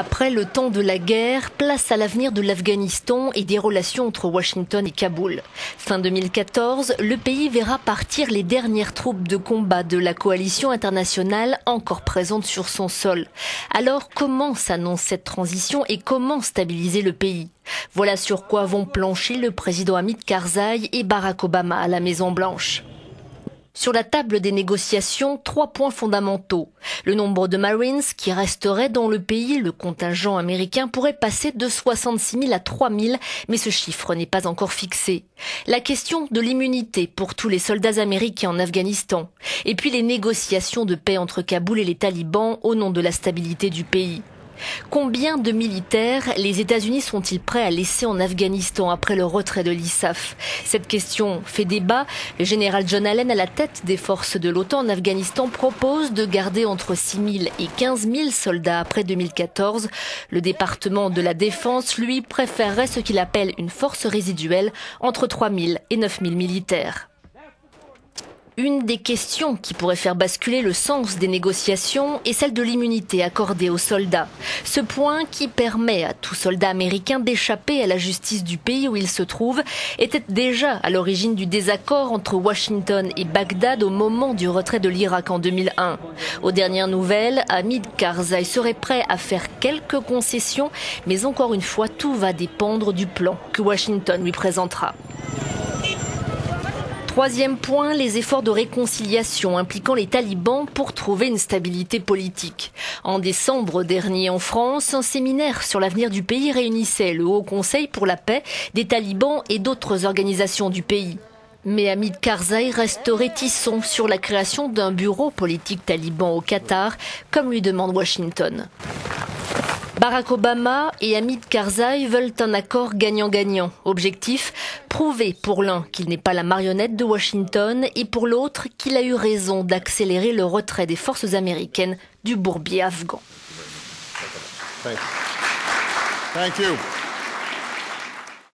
Après le temps de la guerre, place à l'avenir de l'Afghanistan et des relations entre Washington et Kaboul. Fin 2014, le pays verra partir les dernières troupes de combat de la coalition internationale encore présente sur son sol. Alors comment s'annonce cette transition et comment stabiliser le pays? Voilà sur quoi vont plancher le président Hamid Karzai et Barack Obama à la Maison-Blanche. Sur la table des négociations, 3 points fondamentaux. Le nombre de Marines qui resteraient dans le pays, le contingent américain pourrait passer de 66 000 à 3 000, mais ce chiffre n'est pas encore fixé. La question de l'immunité pour tous les soldats américains en Afghanistan. Et puis les négociations de paix entre Kaboul et les talibans au nom de la stabilité du pays. Combien de militaires les États-Unis sont-ils prêts à laisser en Afghanistan après le retrait de l'ISAF? Cette question fait débat. Le général John Allen, à la tête des forces de l'OTAN en Afghanistan, propose de garder entre 6 000 et 15 000 soldats après 2014. Le département de la Défense, lui, préférerait ce qu'il appelle une force résiduelle entre 3 000 et 9 000 militaires. Une des questions qui pourrait faire basculer le sens des négociations est celle de l'immunité accordée aux soldats. Ce point qui permet à tout soldat américain d'échapper à la justice du pays où il se trouve était déjà à l'origine du désaccord entre Washington et Bagdad au moment du retrait de l'Irak en 2001. Aux dernières nouvelles, Hamid Karzai serait prêt à faire quelques concessions, mais encore une fois, tout va dépendre du plan que Washington lui présentera. Troisième point, les efforts de réconciliation impliquant les talibans pour trouver une stabilité politique. En décembre dernier en France, un séminaire sur l'avenir du pays réunissait le Haut Conseil pour la paix, des talibans et d'autres organisations du pays. Mais Hamid Karzai reste réticent sur la création d'un bureau politique taliban au Qatar, comme lui demande Washington. Barack Obama et Hamid Karzai veulent un accord gagnant-gagnant. Objectif, prouver pour l'un qu'il n'est pas la marionnette de Washington et pour l'autre qu'il a eu raison d'accélérer le retrait des forces américaines du bourbier afghan. Thank you.